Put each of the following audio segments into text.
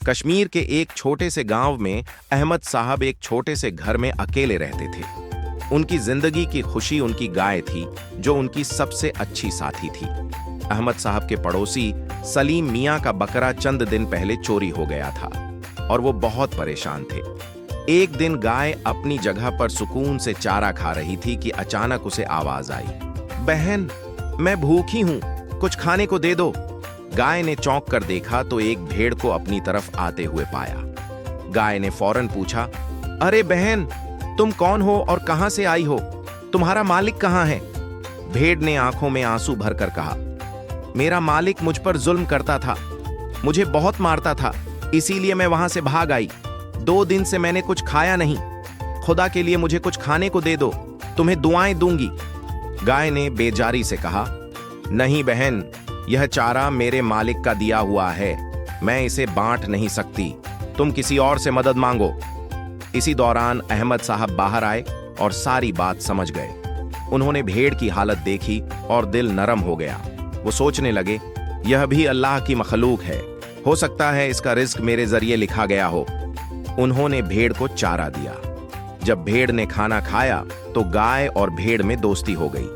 कश्मीर के एक छोटे से गांव में अहमद साहब एक छोटे से घर में अकेले रहते थे। उनकी जिंदगी की खुशी उनकी गाय थी, जो उनकी सबसे अच्छी साथी थी। अहमद साहब के पड़ोसी सलीम मियां का बकरा चंद दिन पहले चोरी हो गया था और वो बहुत परेशान थे। एक दिन गाय अपनी जगह पर सुकून से चारा खा रही थी कि अचानक उसे आवाज आई, बहन, मैं भूखी हूं, कुछ खाने को दे दो। गाय ने चौंक कर देखा तो एक भेड़ को अपनी तरफ आते हुए पाया। गाय ने फौरन पूछा, अरे बहन, तुम कौन हो और कहां से आई हो? तुम्हारा मालिक कहां है? भेड़ ने आंखों में आंसू भरकर कहा, मेरा मालिक मुझ पर जुल्म करता था, मुझे बहुत मारता था, इसीलिए मैं वहां से भाग आई। 2 दिन से मैंने कुछ खाया नहीं। खुदा के लिए मुझे कुछ खाने को दे दो, तुम्हें दुआएं दूंगी। गाय ने बेजारी से कहा, नहीं बहन, यह चारा मेरे मालिक का दिया हुआ है, मैं इसे बांट नहीं सकती, तुम किसी और से मदद मांगो। इसी दौरान अहमद साहब बाहर आए और सारी बात समझ गए। उन्होंने भेड़ की हालत देखी और दिल नरम हो गया। वो सोचने लगे, यह भी अल्लाह की मखलूक है, हो सकता है इसका रिस्क मेरे जरिए लिखा गया हो। उन्होंने भेड़ को चारा दिया। जब भेड़ ने खाना खाया तो गाय और भेड़ में दोस्ती हो गई।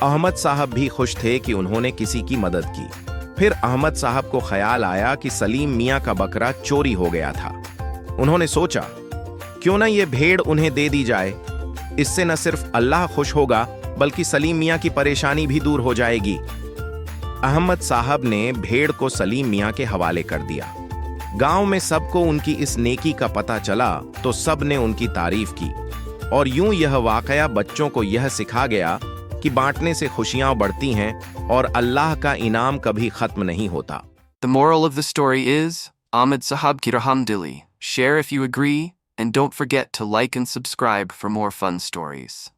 अहमद साहब भी खुश थे कि उन्होंने किसी की मदद की। फिर अहमद साहब को ख्याल आया कि सलीम मियां का बकरा चोरी हो गया था। उन्होंने सोचा, क्यों ना ये भेड़ उन्हें दे दी जाए, इससे न सिर्फ अल्लाह खुश होगा बल्कि सलीम मियां की परेशानी भी दूर हो जाएगी। अहमद साहब ने भेड़ को सलीम मियां के हवाले कर दिया। गांव में सबको उनकी इस नेकी का पता चला तो सब ने उनकी तारीफ की और यूं यह वाकया बच्चों को यह सिखा गया कि बांटने से खुशियां बढ़ती हैं और अल्लाह का इनाम कभी खत्म नहीं होता। The moral of the story is, Ahmed Sahab ki raham dili. Share if you agree, and don't forget to like and subscribe for more fun stories.